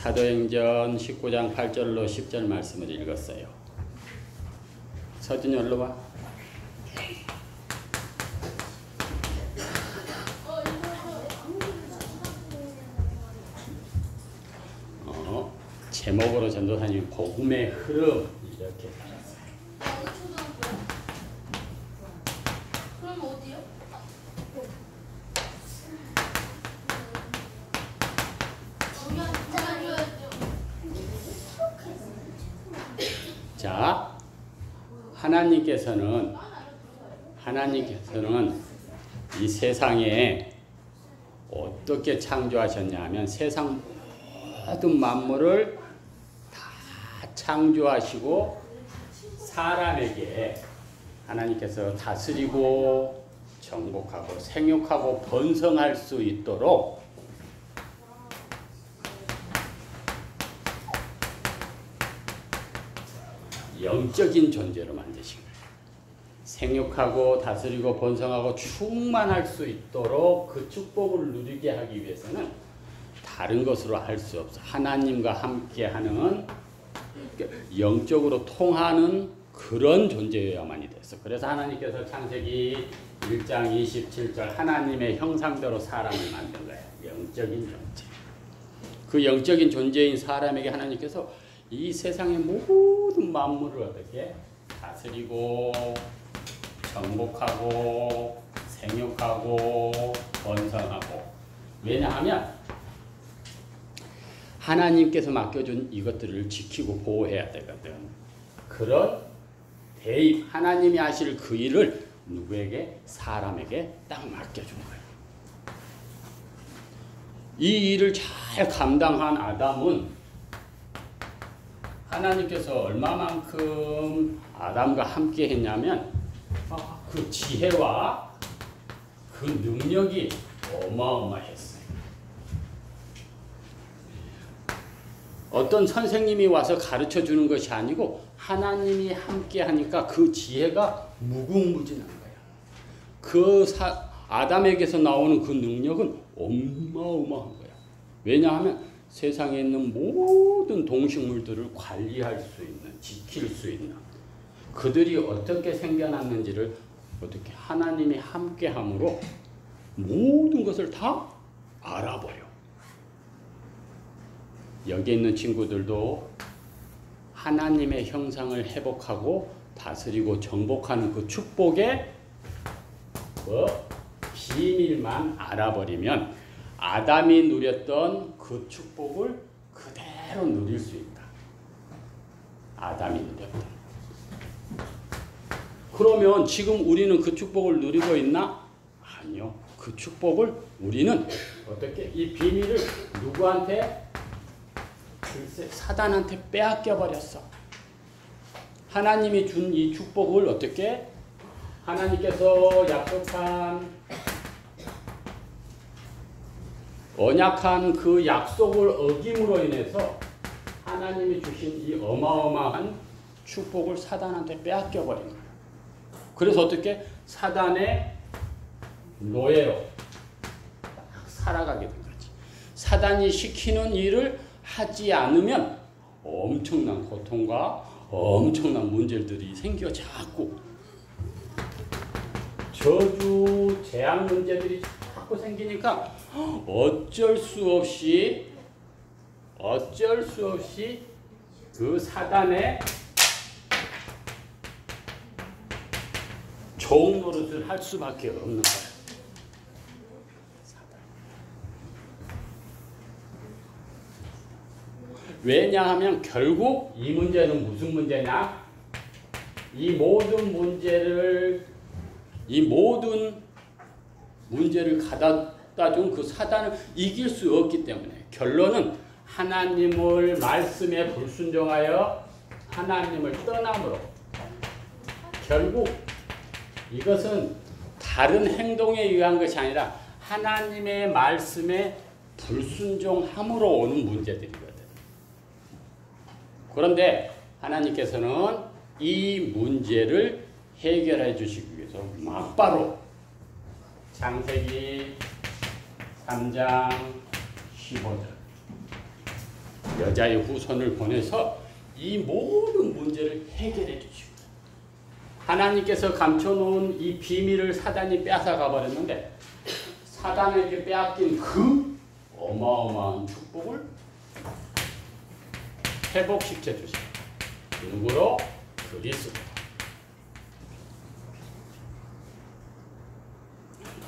사도행전 19장 8절로 10절 말씀을 읽었어요. 서준이 얼른 와. 제목으로 전도사님 복음의 흐름 이렇게 달았어요. 그럼 어디요? 자, 하나님께서는 이 세상에 어떻게 창조하셨냐 하면 세상 모든 만물을 다 창조하시고 사람에게 하나님께서 다스리고 정복하고 생육하고 번성할 수 있도록 영적인 존재로 만드신 거예요. 생육하고 다스리고 번성하고 충만할 수 있도록 그 축복을 누리게 하기 위해서는 다른 것으로 할 수 없어. 하나님과 함께하는 영적으로 통하는 그런 존재여야만이 됐어. 그래서 하나님께서 창세기 1장 27절 하나님의 형상대로 사람을 만든 거야. 영적인 존재. 그 영적인 존재인 사람에게 하나님께서 이 세상의 모든 만물을 어떻게 다스리고 정복하고 생육하고 번성하고. 왜냐하면 하나님께서 맡겨준 이것들을 지키고 보호해야 되거든. 그런 대입, 하나님이 하실 그 일을 누구에게? 사람에게 딱 맡겨준 거예요. 이 일을 잘 감당한 아담은 하나님께서 얼마만큼 아담과 함께 했냐면 그 지혜와 그 능력이 어마어마했어요. 어떤 선생님이 와서 가르쳐 주는 것이 아니고 하나님이 함께 하니까 그 지혜가 무궁무진한 거야. 그 아담에게서 나오는 그 능력은 어마어마한 거야. 왜냐하면 세상에 있는 모든 동식물들을 관리할 수 있는, 지킬 수 있는 그들이 어떻게 생겨났는지를 어떻게 하나님이 함께함으로 모든 것을 다 알아버려. 여기 있는 친구들도 하나님의 형상을 회복하고 다스리고 정복하는 그 축복의 비밀만 알아버리면 아담이 누렸던 그 축복을 그대로 누릴 수 있다. 아담이 누렸던. 그러면 지금 우리는 그 축복을 누리고 있나? 아니요. 그 축복을 우리는 어떻게 이 비밀을 누구한테? 글쎄 사단한테 빼앗겨 버렸어. 하나님이 준 이 축복을 어떻게? 하나님께서 약속한 언약한 그 약속을 어김으로 인해서 하나님이 주신 이 어마어마한 축복을 사단한테 빼앗겨 버린 거예요. 그래서 어떻게? 사단의 노예로 살아가게 된 거지. 사단이 시키는 일을 하지 않으면 엄청난 고통과 엄청난 문제들이 생겨 자꾸 저주, 재앙 문제들이 자꾸 생기니까 어쩔 수 없이 그 사단의 종 노릇을 할 수밖에 없는 거야. 왜냐하면 결국 이 문제는 무슨 문제냐? 이 모든 문제를 갖다 준 그 사단을 이길 수 없기 때문에 결론은 하나님을 말씀에 불순종하여 하나님을 떠남으로 결국 이것은 다른 행동에 의한 것이 아니라 하나님의 말씀에 불순종함으로 오는 문제들이거든. 그런데 하나님께서는 이 문제를 해결해 주시기 위해서 막바로 창세기 3장 15절 여자의 후손을 보내서 이 모든 문제를 해결해 주시고 하나님께서 감춰놓은 이 비밀을 사단이 뺏어가 버렸는데 사단에게 빼앗긴 그 어마어마한 축복을 회복시켜 주시고 누구로? 그리스도.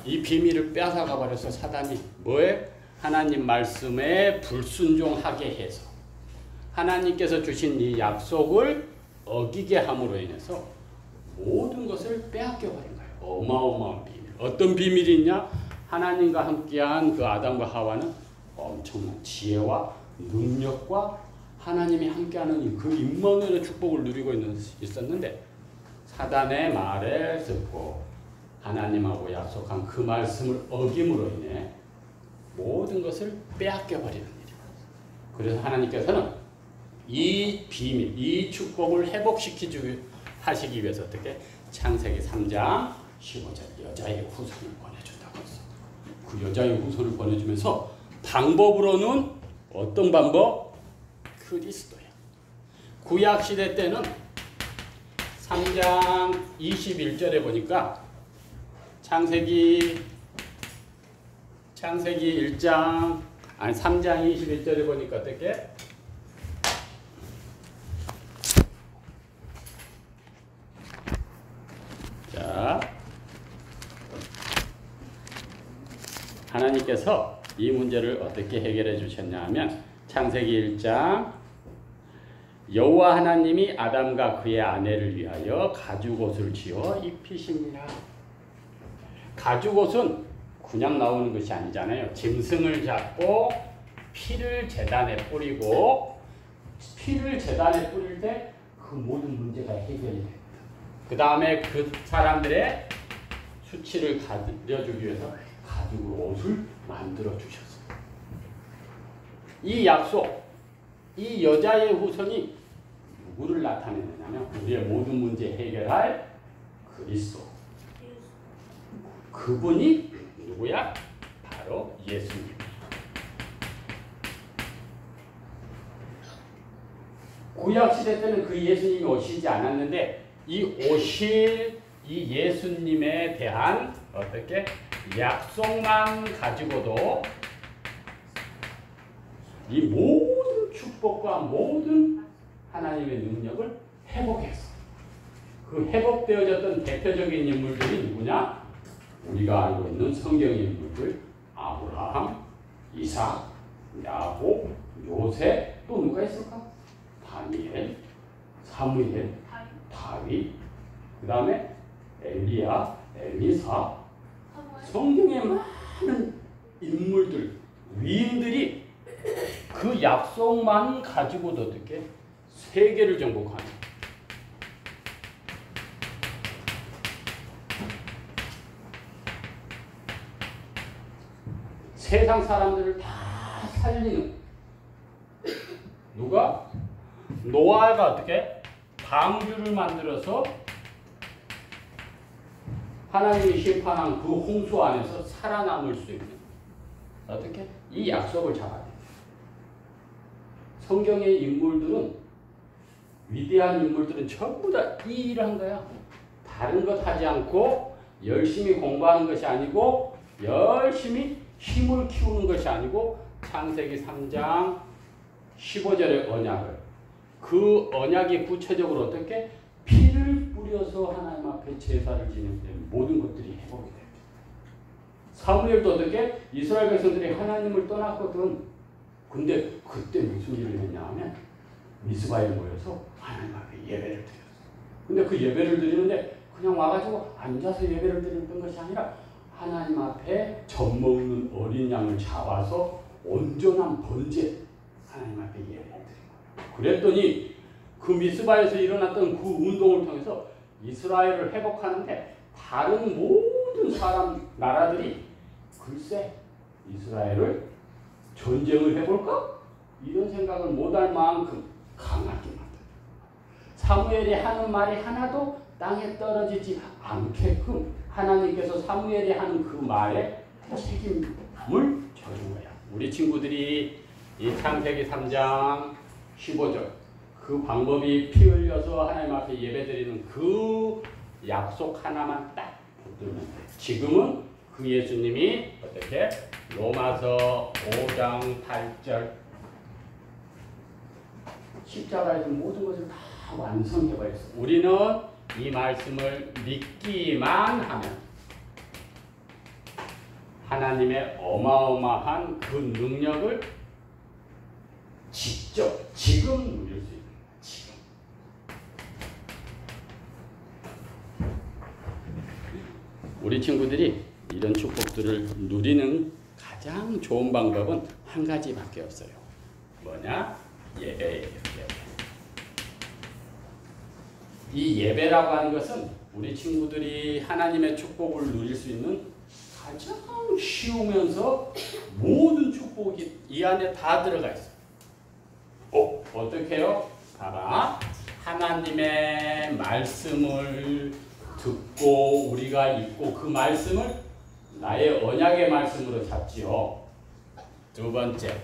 이 비밀을 뺏어가 버려서 사단이 뭐에? 하나님 말씀에 불순종하게 해서 하나님께서 주신 이 약속을 어기게 함으로 인해서 모든 것을 빼앗겨 버린 거예요. 어마어마한 비밀. 어떤 비밀이 있냐? 하나님과 함께한 그 아담과 하와는 엄청난 지혜와 능력과 하나님이 함께하는 그 임마누엘의 축복을 누리고 있었는데 사단의 말에 듣고 하나님하고 약속한 그 말씀을 어김으로 인해 모든 것을 빼앗겨 버리는 일이에요. 그래서 하나님께서는 이 비밀, 이 축복을 회복시키기 하시기 위해서 어떻게? 창세기 3장 15절 여자의 후손을 보내준다고 했어. 그 여자의 후손을 보내주면서 방법으로는 어떤 방법? 그리스도야. 구약 시대 때는 3장 21절에 보니까 창세기 1장 3장 21절에 보니까 어떻게? 자, 하나님께서 이 문제를 어떻게 해결해 주셨냐 하면 창세기 1장 여호와 하나님이 아담과 그의 아내를 위하여 가죽옷을 지어 입히시니라. 가죽옷은 그냥 나오는 것이 아니잖아요. 짐승을 잡고 피를 제단에 뿌리고 피를 제단에 뿌릴 때 그 모든 문제가 해결이 됩니다. 그 다음에 그 사람들의 수치를 가려주기 위해서 가죽으로 옷을 만들어 주셨어요. 이 약속, 이 여자의 후손이 누구를 나타내느냐면 우리의 모든 문제 해결할 그리스도. 그분이 누구야? 바로 예수님. 구약 시대 때는 그 예수님이 오시지 않았는데 이 오실 이 예수님에 대한 어떻게 약속만 가지고도 이 모든 축복과 모든 하나님의 능력을 회복했어. 그 회복되어졌던 대표적인 인물들이 누구냐? 우리가 알고 있는 성경의 인물들 아브라함, 이삭, 야곱, 요셉 또 누가 있을까? 다니엘, 사무엘, 다윗, 그 다음에 엘리야, 엘리사, 성경의 많은 인물들, 위인들이 그 약속만 가지고도 어떻게 세계를 정복하는 세상 사람들을 다 살리는 누가? 노아가 어떻게? 방주를 만들어서 하나님이 심판한 그 홍수 안에서 살아남을 수 있는 어떻게? 이 약속을 잡아야 돼. 성경의 인물들은 위대한 인물들은 전부 다 이 일을 한 거야. 다른 것 하지 않고 열심히 공부하는 것이 아니고 열심히 힘을 키우는 것이 아니고 창세기 3장 15절의 언약을 그 언약이 구체적으로 어떻게 피를 뿌려서 하나님 앞에 제사를 지낼 때 모든 것들이 회복이 됩니다. 사무엘도 어떻게 이스라엘 백성들이 하나님을 떠났거든. 근데 그때 무슨 일을 했냐 하면 미스바에 모여서 하나님 앞에 예배를 드렸어. 근데 그 예배를 드리는데 그냥 와가지고 앉아서 예배를 드리는 것이 아니라 하나님 앞에 젖먹는 어린 양을 잡아서 온전한 번제 하나님 앞에 예배를 드린 거예요. 그랬더니 그 미스바에서 일어났던 그 운동을 통해서 이스라엘을 회복하는데 다른 모든 나라들이 글쎄 이스라엘을 전쟁을 해볼까? 이런 생각을 못할 만큼 강하게 만들어요. 사무엘이 하는 말이 하나도 땅에 떨어지지 않게끔 하나님께서 사무엘이 하는 그 말에 책임을 져준 거야. 우리 친구들이 이 창세기 3장 15절 그 방법이 피 흘려서 하나님 앞에 예배드리는 그 약속 하나만 딱 붙들면 돼요. 지금은 그 예수님이 어떻게 로마서 5장 8절 십자가에서 모든 것을 다 완성해버렸어요. 우리는 이 말씀을 믿기만 하면 하나님의 어마어마한 그 능력을 직접 지금 누릴 수 있는 거예요. 지금. 우리 친구들이 이런 축복들을 누리는 가장 좋은 방법은 한 가지밖에 없어요. 뭐냐? 예배예요. 예배. 이 예배라고 하는 것은 우리 친구들이 하나님의 축복을 누릴 수 있는 가장 쉬우면서 모든 축복이 이 안에 다 들어가 있어요. 어떻게 해요? 봐봐. 하나님의 말씀을 듣고 우리가 읽고 그 말씀을 나의 언약의 말씀으로 잡지요. 두 번째,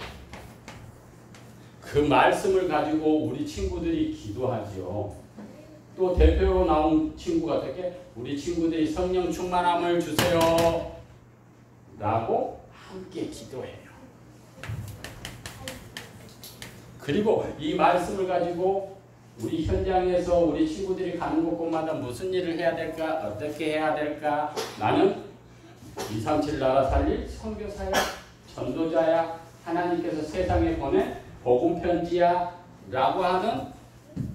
그 말씀을 가지고 우리 친구들이 기도하지요. 또 대표로 나온 친구가 어떻게? 우리 친구들이 성령 충만함을 주세요 라고 함께 기도해요. 그리고 이 말씀을 가지고 우리 현장에서 우리 친구들이 가는 곳곳마다 무슨 일을 해야 될까? 어떻게 해야 될까? 나는 237 나라 살릴 선교사야, 전도자야, 하나님께서 세상에 보낸 복음 편지야 라고 하는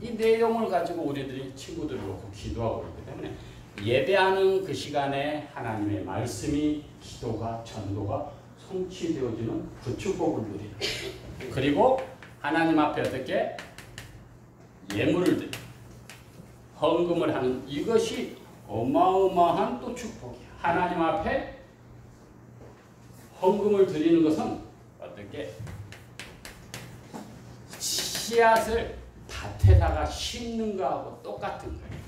이 내용을 가지고 우리들이 친구들을 놓고 기도하고 있기 때문에 예배하는 그 시간에 하나님의 말씀이 기도가 전도가 성취되어지는 그 축복을 누리는 거예요. 그리고 하나님 앞에 어떻게 예물을 드리고 헌금을 하는 이것이 어마어마한 또 축복이야. 하나님 앞에 헌금을 드리는 것은 어떻게 씨앗을 밭에다가 심는 거하고 똑같은 거예요.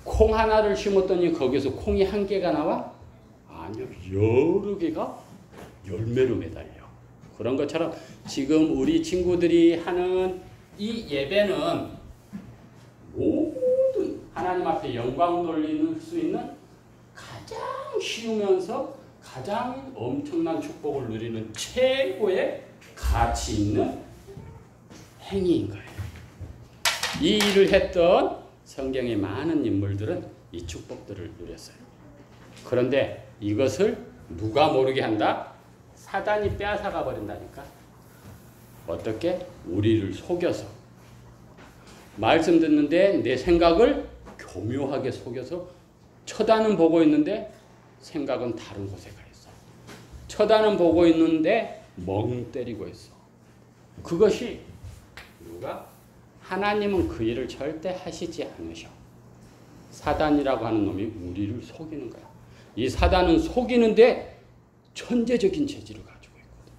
콩 하나를 심었더니 거기서 콩이 한 개가 나와? 아니요. 여러 개가 열매로 매달려. 그런 것처럼 지금 우리 친구들이 하는 이 예배는 모든 하나님 앞에 영광 돌릴 수 있는 가장 쉬우면서 가장 엄청난 축복을 누리는 최고의 가치 있는 행위인 거예요. 이 일을 했던 성경의 많은 인물들은 이 축복들을 누렸어요. 그런데 이것을 누가 모르게 한다? 사단이 빼앗아가 버린다니까. 어떻게? 우리를 속여서. 말씀 듣는데 내 생각을 교묘하게 속여서 쳐다는 보고 있는데 생각은 다른 곳에 가 있어. 쳐다는 보고 있는데 멍 때리고 있어. 그것이 누가? 하나님은 그 일을 절대 하시지 않으셔. 사단이라고 하는 놈이 우리를 속이는 거야. 이 사단은 속이는데 천재적인 재질을 가지고 있거든.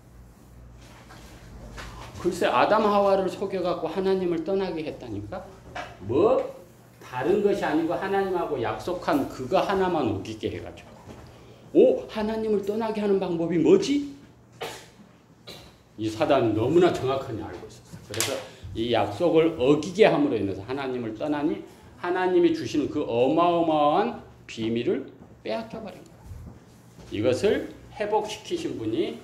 글쎄 아담 하와를 속여갖고 하나님을 떠나게 했다니까. 뭐 다른 것이 아니고 하나님하고 약속한 그거 하나만 우기게 해가지고. 하나님을 떠나게 하는 방법이 뭐지? 이 사단은 너무나 정확하게 알고 있었어. 그래서 이 약속을 어기게 함으로 인해서 하나님을 떠나니 하나님이 주시는 그 어마어마한 비밀을 빼앗겨 버린 거야. 이것을 회복시키신 분이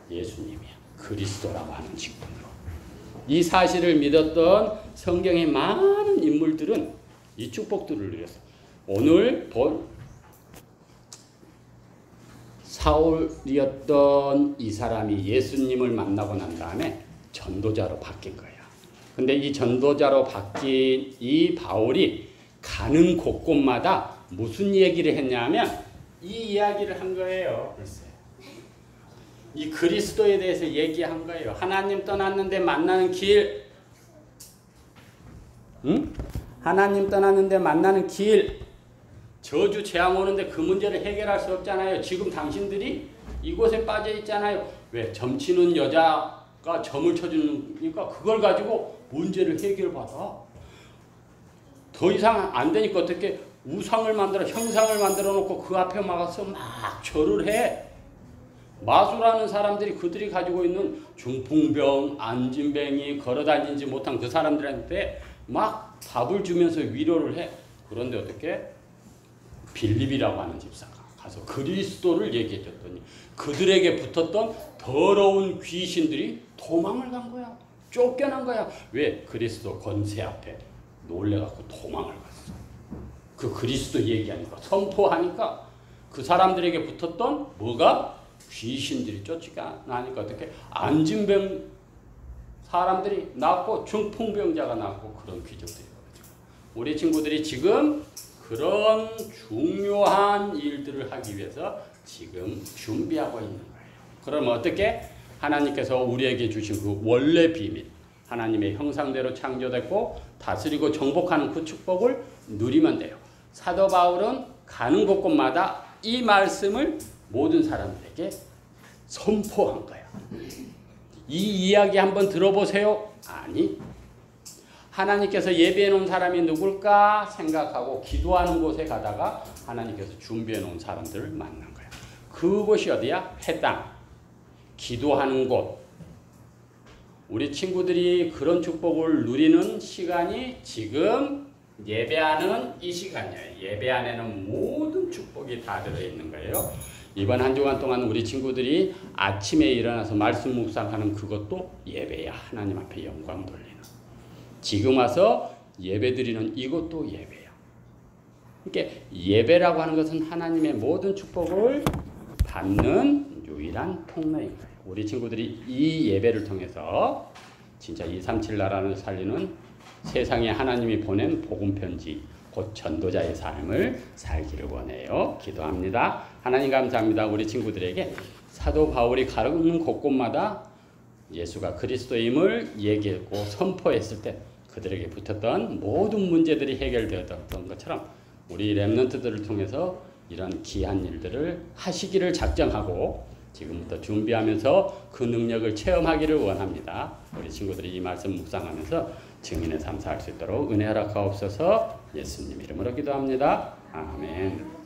예수님이야. 그리스도라고 하는 직분으로. 이 사실을 믿었던 성경의 많은 인물들은 이 축복들을 누렸어. 오늘 본 사울이었던 이 사람이 예수님을 만나고 난 다음에 전도자로 바뀐 거야. 근데 이 전도자로 바뀐 이 바울이 가는 곳곳마다 무슨 얘기를 했냐면 이 이야기를 한 거예요. 글쎄. 이 그리스도에 대해서 얘기한 거예요. 하나님 떠났는데 만나는 길. 응? 하나님 떠났는데 만나는 길. 저주 재앙 오는데 그 문제를 해결할 수 없잖아요. 지금 당신들이 이곳에 빠져 있잖아요. 왜? 점치는 여자가 점을 쳐주니까 그걸 가지고 문제를 해결받아. 더 이상 안 되니까 어떻게 우상을 만들어 형상을 만들어 놓고 그 앞에 막아서 막 절을 해. 마술하는 사람들이 그들이 가지고 있는 중풍병, 안진뱅이, 걸어다니지 못한 그 사람들한테 막 밥을 주면서 위로를 해. 그런데 어떻게? 빌립이라고 하는 집사가 가서 그리스도를 얘기해 줬더니 그들에게 붙었던 더러운 귀신들이 도망을 간 거야. 쫓겨난 거야. 왜? 그리스도 권세 앞에 놀래갖고 도망을 갔어. 그 그리스도 얘기하니까 선포하니까 그 사람들에게 붙었던 뭐가? 귀신들이 쫓겨나니까 어떻게? 안진병 사람들이 낫고 중풍병자가 낫고 그런 귀족들이 벌어지고 우리 친구들이 지금 그런 중요한 일들을 하기 위해서 지금 준비하고 있는 거예요. 그럼 어떻게? 하나님께서 우리에게 주신 그 원래 비밀, 하나님의 형상대로 창조됐고 다스리고 정복하는 그 축복을 누리면 돼요. 사도 바울은 가는 곳곳마다 이 말씀을 모든 사람들에게 선포한 거야. 이 이야기 한번 들어보세요. 아니, 하나님께서 예비해 놓은 사람이 누굴까 생각하고 기도하는 곳에 가다가 하나님께서 준비해 놓은 사람들을 만난 거야. 그곳이 어디야? 회당. 기도하는 곳. 우리 친구들이 그런 축복을 누리는 시간이 지금 예배하는 이 시간이에요. 예배 안에는 모든 축복이 다 들어있는 거예요. 이번 한 주간 동안 우리 친구들이 아침에 일어나서 말씀 묵상하는 그것도 예배야. 하나님 앞에 영광 돌리는. 지금 와서 예배 드리는 이것도 예배야. 그러니까 예배라고 하는 것은 하나님의 모든 축복을 받는 유일한 통로인 거예요. 우리 친구들이 이 예배를 통해서 진짜 237 나라를 살리는 세상에 하나님이 보낸 복음편지 곧 전도자의 삶을 살기를 원해요. 기도합니다. 하나님 감사합니다. 우리 친구들에게 사도 바울이 가는 곳곳마다 예수가 그리스도임을 얘기했고 선포했을 때 그들에게 붙었던 모든 문제들이 해결되었던 것처럼 우리 렘넌트들을 통해서 이런 귀한 일들을 하시기를 작정하고 지금부터 준비하면서 그 능력을 체험하기를 원합니다. 우리 친구들이 이 말씀 묵상하면서 증인의 삶 살 수 있도록 은혜 허락하옵소서. 예수님 이름으로 기도합니다. 아멘.